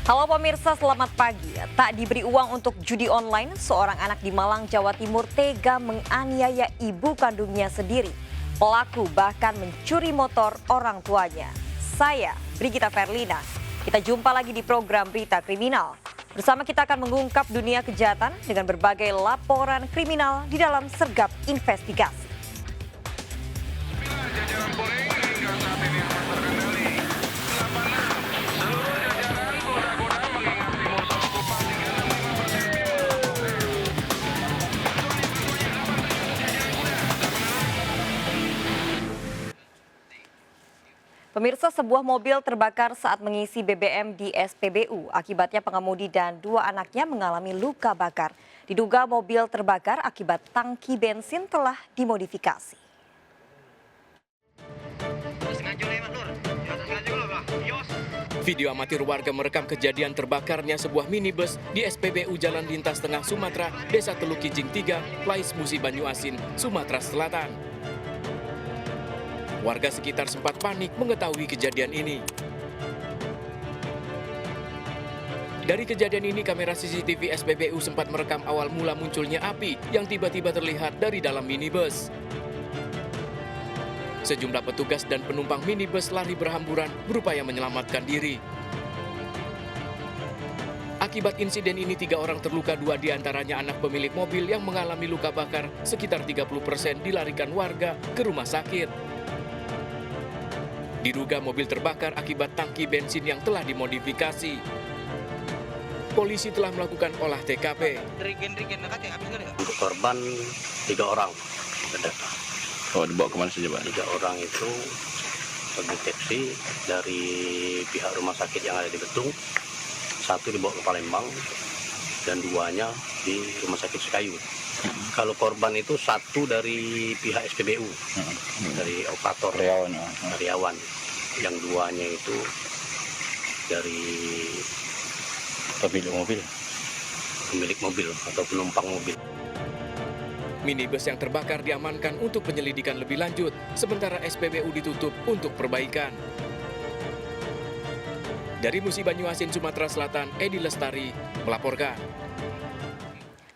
Halo pemirsa, selamat pagi. Tak diberi uang untuk judi online, seorang anak di Malang, Jawa Timur tega menganiaya ibu kandungnya sendiri. Pelaku bahkan mencuri motor orang tuanya. Saya, Brigita Verlina. Kita jumpa lagi di program Berita Kriminal. Bersama kita akan mengungkap dunia kejahatan dengan berbagai laporan kriminal di dalam sergap investigasi. Pemirsa, sebuah mobil terbakar saat mengisi BBM di SPBU. Akibatnya pengemudi dan dua anaknya mengalami luka bakar. Diduga mobil terbakar akibat tangki bensin telah dimodifikasi. Video amatir warga merekam kejadian terbakarnya sebuah minibus di SPBU Jalan Lintas Tengah Sumatera, Desa Teluk Kijing 3, Lais Musi Banyuasin, Sumatera Selatan. Warga sekitar sempat panik mengetahui kejadian ini. Dari kejadian ini, kamera CCTV SPBU sempat merekam awal mula munculnya api yang tiba-tiba terlihat dari dalam minibus. Sejumlah petugas dan penumpang minibus lari berhamburan berupaya menyelamatkan diri. Akibat insiden ini 3 orang terluka, 2 diantaranya anak pemilik mobil yang mengalami luka bakar, sekitar 30% dilarikan warga ke rumah sakit. Diduga mobil terbakar akibat tangki bensin yang telah dimodifikasi. Polisi telah melakukan olah TKP. Untuk korban 3 orang. Oh, dibawa kemana saja, Pak? 3 orang itu terdeteksi dari pihak rumah sakit yang ada di Betung. 1 dibawa ke Palembang dan 2-nya di rumah sakit Sekayu. Kalau korban itu 1 dari pihak SPBU, dari operator karyawan. Yang 2-nya itu dari pemilik mobil atau penumpang mobil. Minibus yang terbakar diamankan untuk penyelidikan lebih lanjut, sementara SPBU ditutup untuk perbaikan. Dari Musi Banyuasin, Sumatera Selatan, Edi Lestari melaporkan.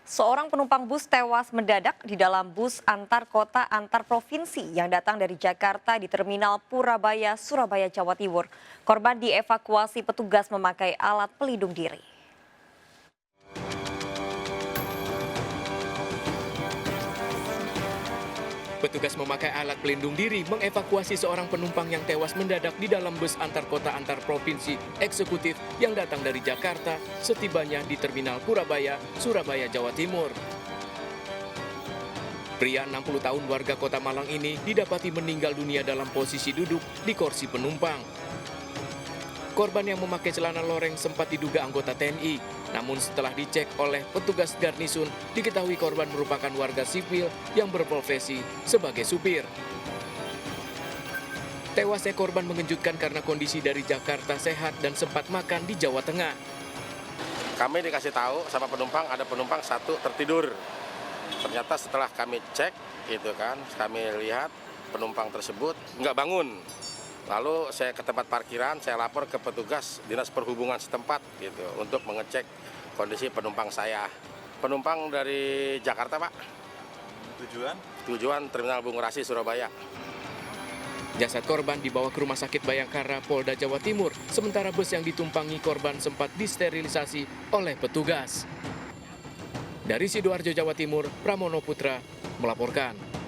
Seorang penumpang bus tewas mendadak di dalam bus antar kota antar provinsi yang datang dari Jakarta di Terminal Purabaya, Surabaya, Jawa Timur. Korban dievakuasi petugas memakai alat pelindung diri. Petugas memakai alat pelindung diri mengevakuasi seorang penumpang yang tewas mendadak di dalam bus antar kota antar provinsi eksekutif yang datang dari Jakarta setibanya di Terminal Purabaya, Surabaya, Jawa Timur. Pria 60 tahun warga Kota Malang ini didapati meninggal dunia dalam posisi duduk di kursi penumpang. Korban yang memakai celana loreng sempat diduga anggota TNI, namun setelah dicek oleh petugas garnisun, diketahui korban merupakan warga sipil yang berprofesi sebagai supir. Tewasnya korban mengejutkan karena kondisi dari Jakarta sehat dan sempat makan di Jawa Tengah. Kami dikasih tahu sama penumpang, ada penumpang 1 tertidur. Ternyata setelah kami cek, kami lihat penumpang tersebut nggak bangun. Lalu saya ke tempat parkiran, saya lapor ke petugas Dinas Perhubungan setempat untuk mengecek kondisi penumpang saya. Penumpang dari Jakarta, Pak. Tujuan Terminal Bungurasi, Surabaya. Jasad korban dibawa ke Rumah Sakit Bayangkara, Polda Jawa Timur, sementara bus yang ditumpangi korban sempat disterilisasi oleh petugas. Dari Sidoarjo, Jawa Timur, Pramono Putra melaporkan.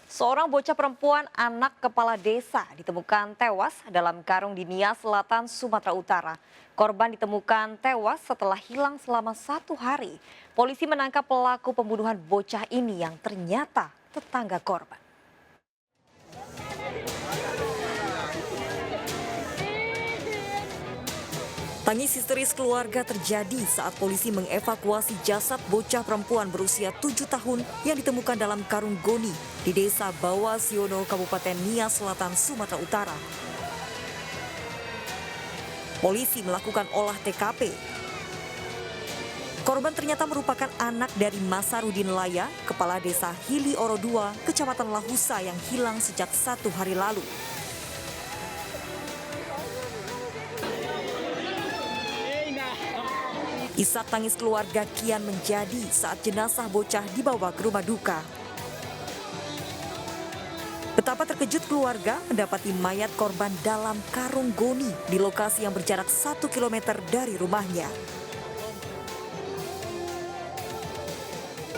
Seorang bocah perempuan anak kepala desa ditemukan tewas dalam karung di Nias Selatan, Sumatera Utara. Korban ditemukan tewas setelah hilang selama 1 hari. Polisi menangkap pelaku pembunuhan bocah ini yang ternyata tetangga korban. Tangis histeris keluarga terjadi saat polisi mengevakuasi jasad bocah perempuan berusia 7 tahun yang ditemukan dalam karung goni di Desa Bawasiono, Kabupaten Nias Selatan, Sumatera Utara. Polisi melakukan olah TKP. Korban ternyata merupakan anak dari Masarudin Laya, kepala desa Hili Oro II, Kecamatan Lahusa yang hilang sejak 1 hari lalu. Isak tangis keluarga kian menjadi saat jenazah bocah dibawa ke rumah duka. Betapa terkejut keluarga mendapati mayat korban dalam karung goni di lokasi yang berjarak 1 km dari rumahnya.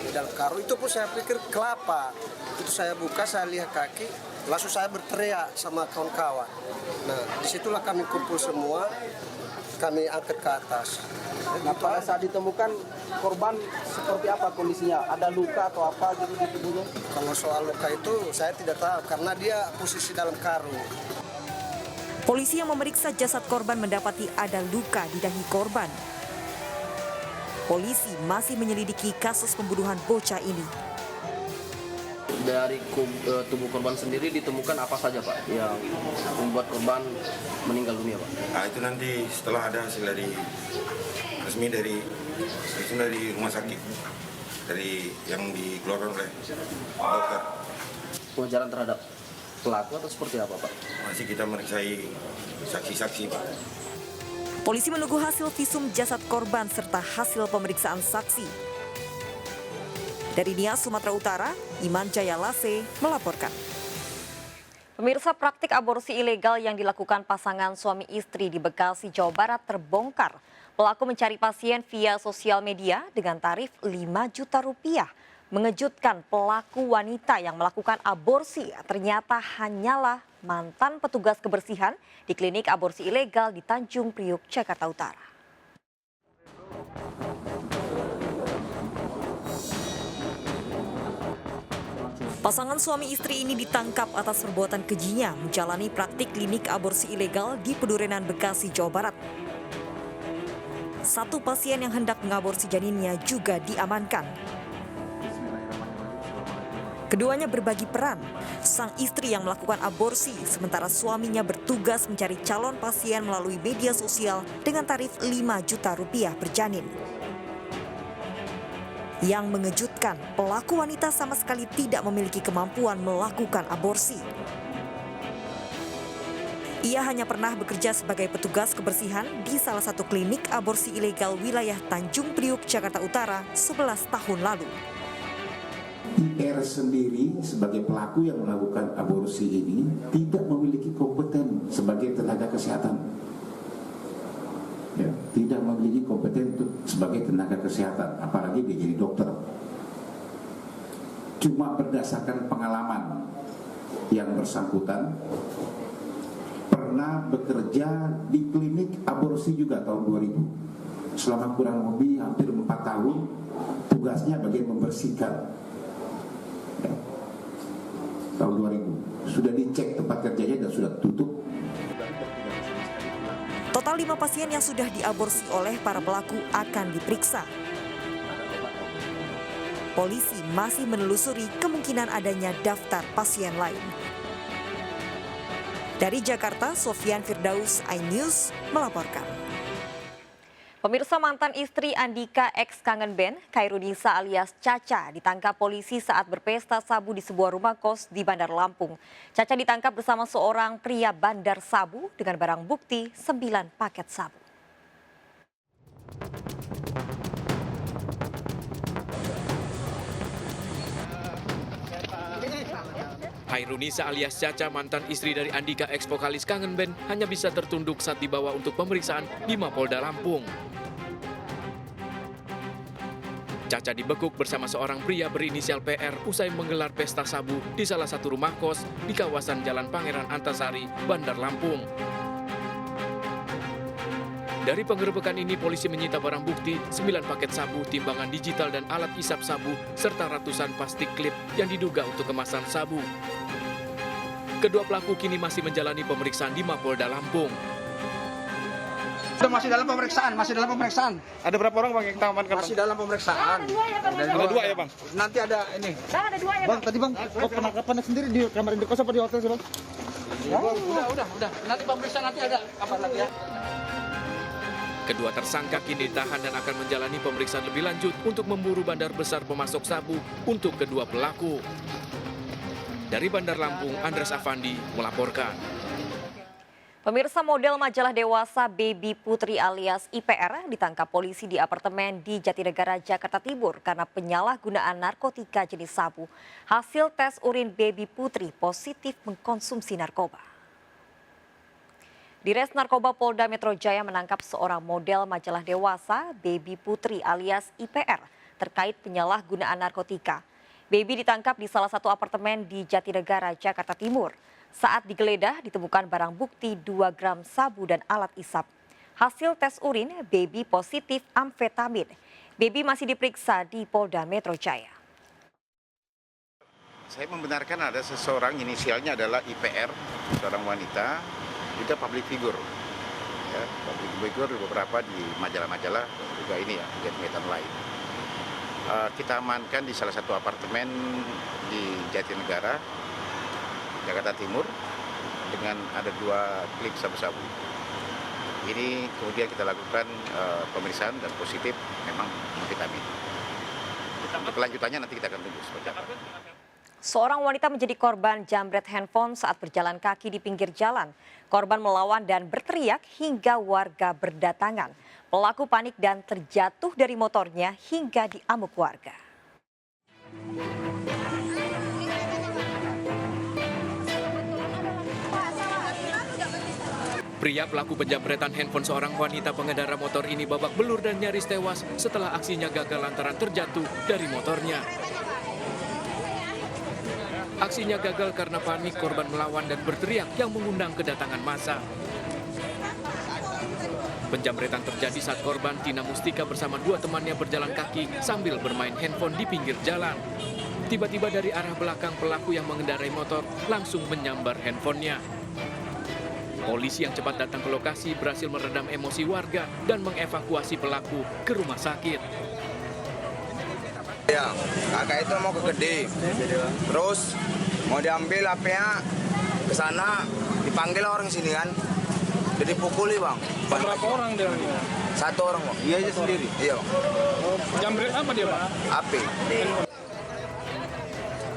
Di dalam karung itu pun saya pikir kelapa. Itu saya buka, saya lihat kaki, langsung saya berteriak sama kawan-kawan. Nah, disitulah kami kumpul semua, kami angkat ke atas. Nah, pada saat ditemukan korban seperti apa kondisinya? Ada luka atau apa gitu di tubuhnya? Kalau soal luka itu saya tidak tahu karena dia posisi dalam karung. Polisi yang memeriksa jasad korban mendapati ada luka di dahi korban. Polisi masih menyelidiki kasus pembunuhan bocah ini. Dari tubuh korban sendiri ditemukan apa saja Pak yang membuat korban meninggal dunia Pak? Nah, itu nanti setelah ada hasil dari resmi dari rumah sakit, dari yang dikeluarkan oleh dokter. Pengejaran terhadap pelaku atau seperti apa Pak? Masih kita meriksai saksi-saksi Pak. Polisi menunggu hasil visum jasad korban serta hasil pemeriksaan saksi. Dari Nias, Sumatera Utara, Iman Jaya Lase melaporkan. Pemirsa, praktik aborsi ilegal yang dilakukan pasangan suami istri di Bekasi, Jawa Barat terbongkar. Pelaku mencari pasien via sosial media dengan tarif 5 juta rupiah. Mengejutkan, pelaku wanita yang melakukan aborsi ternyata hanyalah mantan petugas kebersihan di klinik aborsi ilegal di Tanjung Priuk, Jakarta Utara. Pasangan suami istri ini ditangkap atas perbuatan kejinya menjalani praktik klinik aborsi ilegal di Pedurenan, Bekasi, Jawa Barat. Satu pasien yang hendak mengaborsi janinnya juga diamankan. Keduanya berbagi peran. Sang istri yang melakukan aborsi, sementara suaminya bertugas mencari calon pasien melalui media sosial dengan tarif 5 juta rupiah per janin. Yang mengejutkan, pelaku wanita sama sekali tidak memiliki kemampuan melakukan aborsi. Ia hanya pernah bekerja sebagai petugas kebersihan di salah satu klinik aborsi ilegal wilayah Tanjung Priuk, Jakarta Utara 11 tahun lalu. IR sendiri sebagai pelaku yang melakukan aborsi ini tidak memiliki kompeten sebagai tenaga kesehatan. Ya, tidak memiliki kompeten sebagai tenaga kesehatan, apalagi dia jadi dokter. Cuma berdasarkan pengalaman yang bersangkutan pernah bekerja di klinik aborsi juga tahun 2000. Selama kurang lebih hampir 4 tahun tugasnya bagian membersihkan. Ya. Tahun 2000 sudah dicek tempat kerjanya dan sudah tutup. Total 5 pasien yang sudah diaborsi oleh para pelaku akan diperiksa. Polisi masih menelusuri kemungkinan adanya daftar pasien lain. Dari Jakarta, Sofian Firdaus, iNews melaporkan. Pemirsa, mantan istri Andika ex Kangen Band, Khairunisa alias Caca, ditangkap polisi saat berpesta sabu di sebuah rumah kos di Bandar Lampung. Caca ditangkap bersama seorang pria bandar sabu dengan barang bukti 9 paket sabu. Khairunisa alias Caca, mantan istri dari Andika ex vokalis Kangen Band, hanya bisa tertunduk saat dibawa untuk pemeriksaan di Mapolda Lampung. Caca dibekuk bersama seorang pria berinisial PR usai menggelar pesta sabu di salah satu rumah kos di kawasan Jalan Pangeran Antasari, Bandar Lampung. Dari penggerebekan ini, polisi menyita barang bukti 9 paket sabu, timbangan digital dan alat isap sabu, serta ratusan plastik klip yang diduga untuk kemasan sabu. Kedua pelaku kini masih menjalani pemeriksaan di Mapolda Lampung. Masih dalam pemeriksaan. Ada berapa orang Bang yang kita amankan? Masih dalam pemeriksaan. Ada 2 ya Bang? Nanti ada ini. Ada 2 ya Bang? Tadi Bang, penangkapan sendiri di kamar indekos apa di hotel sih Bang? Udah. Nanti pemeriksaan nanti ada kabar lagi ya. Kedua tersangka kini ditahan dan akan menjalani pemeriksaan lebih lanjut untuk memburu bandar besar pemasok sabu untuk kedua pelaku. Dari Bandar Lampung, Andres Afandi melaporkan. Pemirsa, model majalah dewasa Baby Putri alias IPR ditangkap polisi di apartemen di Jatinegara, Jakarta Timur karena penyalahgunaan narkotika jenis sabu. Hasil tes urin Baby Putri positif mengkonsumsi narkoba. Dires Narkoba Polda Metro Jaya menangkap seorang model majalah dewasa Baby Putri alias IPR terkait penyalahgunaan narkotika. Baby ditangkap di salah satu apartemen di Jatinegara, Jakarta Timur. Saat digeledah ditemukan barang bukti 2 gram sabu dan alat isap. Hasil tes urin Baby positif amfetamin. Baby masih diperiksa di Polda Metro Jaya. Saya membenarkan ada seseorang inisialnya adalah IPR, seorang wanita, juga public figure. Ya, public figure beberapa di majalah-majalah juga ini ya, kegiatan lain. Kita amankan di salah satu apartemen di Jatinegara, Jakarta Timur, dengan ada 2 klip sabu-sabu. Ini kemudian kita lakukan pemeriksaan dan positif memang amfetamin. Untuk kelanjutannya nanti kita akan tunggu seperti apa. Seorang wanita menjadi korban jambret handphone saat berjalan kaki di pinggir jalan. Korban melawan dan berteriak hingga warga berdatangan. Pelaku panik dan terjatuh dari motornya hingga diamuk warga. Pria pelaku penjambretan handphone seorang wanita pengendara motor ini babak belur dan nyaris tewas setelah aksinya gagal lantaran terjatuh dari motornya. Aksinya gagal karena panik korban melawan dan berteriak yang mengundang kedatangan massa. Penjambretan terjadi saat korban Tina Mustika bersama 2 temannya berjalan kaki sambil bermain handphone di pinggir jalan. Tiba-tiba dari arah belakang pelaku yang mengendarai motor langsung menyambar handphonenya. Polisi yang cepat datang ke lokasi berhasil meredam emosi warga dan mengevakuasi pelaku ke rumah sakit. Ya, kakak itu mau ke Gede, terus mau diambil HP-nya ke sana, dipanggil orang sini kan, jadi pukuli bang. Berapa orang dia? 1 orang bang. Dia aja sendiri? Iya bang. Jambret apa dia bang? HP.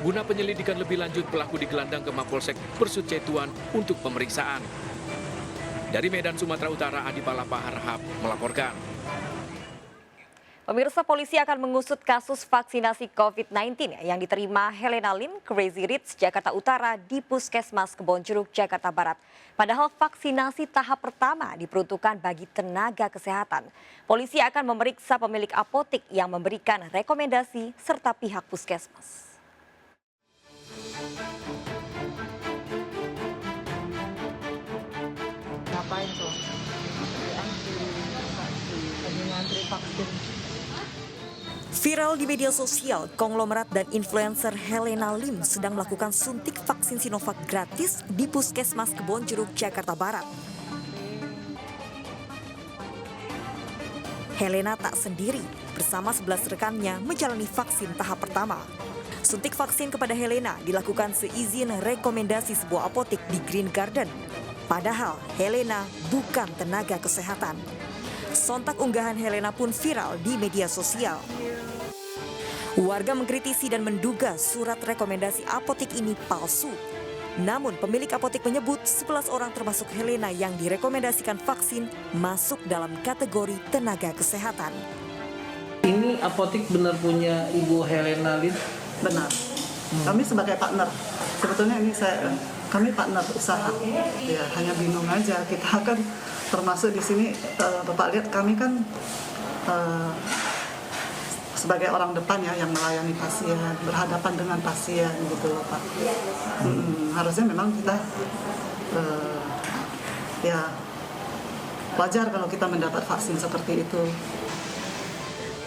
Guna penyelidikan lebih lanjut, pelaku digelandang ke Mapolsek Persucetuan untuk pemeriksaan. Dari Medan, Sumatera Utara, Adi Palapa Harhab melaporkan. Pemirsa, polisi akan mengusut kasus vaksinasi COVID-19 yang diterima Helena Lim, Crazy Rich, Jakarta Utara di Puskesmas Kebonjeruk, Jakarta Barat. Padahal vaksinasi tahap pertama diperuntukkan bagi tenaga kesehatan. Polisi akan memeriksa pemilik apotek yang memberikan rekomendasi serta pihak puskesmas. Ngapain tuh? Lagi ngantri vaksin. Viral di media sosial, konglomerat dan influencer Helena Lim sedang melakukan suntik vaksin Sinovac gratis di Puskesmas Kebonjeruk, Jakarta Barat. Helena tak sendiri, bersama 11 rekannya menjalani vaksin tahap pertama. Suntik vaksin kepada Helena dilakukan seizin rekomendasi sebuah apotek di Green Garden. Padahal Helena bukan tenaga kesehatan. Sontak unggahan Helena pun viral di media sosial. Warga mengkritisi dan menduga surat rekomendasi apotek ini palsu. Namun pemilik apotek menyebut 11 orang termasuk Helena yang direkomendasikan vaksin masuk dalam kategori tenaga kesehatan. Ini apotek benar punya Ibu Helena Lim? Benar. Kami sebagai partner. Sebetulnya ini kami partner usaha. Ya, hanya bingung aja. Kita kan termasuk di sini, Bapak lihat kami kan sebagai orang depan ya yang melayani pasien, berhadapan dengan pasien gitu loh Pak. Harusnya memang kita ya wajar kalau kita mendapat vaksin seperti itu.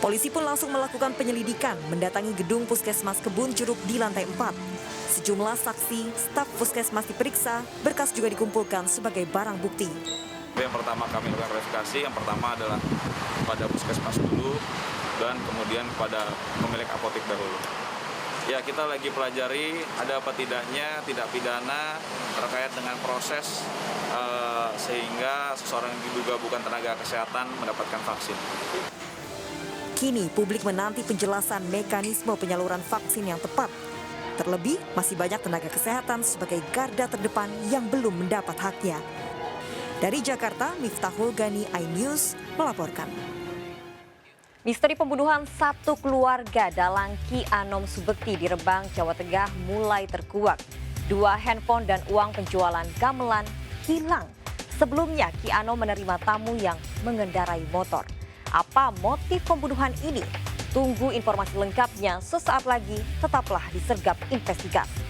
Polisi pun langsung melakukan penyelidikan, mendatangi gedung Puskesmas Kebonjeruk di lantai 4. Sejumlah saksi, staf Puskesmas diperiksa, berkas juga dikumpulkan sebagai barang bukti. Yang pertama kami lakukan verifikasi, yang pertama adalah pada Puskesmas dulu, dan kemudian kepada pemilik apotek dahulu. Ya, kita lagi pelajari ada apa tidaknya tindak pidana terkait dengan proses sehingga seseorang yang diduga bukan tenaga kesehatan mendapatkan vaksin. Kini publik menanti penjelasan mekanisme penyaluran vaksin yang tepat. Terlebih masih banyak tenaga kesehatan sebagai garda terdepan yang belum mendapat haknya. Dari Jakarta, Miftahul Gani, iNews melaporkan. Misteri pembunuhan satu keluarga dalang Ki Anom Subekti di Rembang, Jawa Tengah mulai terkuak. 2 handphone dan uang penjualan gamelan hilang. Sebelumnya Ki Anom menerima tamu yang mengendarai motor. Apa motif pembunuhan ini? Tunggu informasi lengkapnya sesaat lagi, tetaplah di Sergap Investigasi.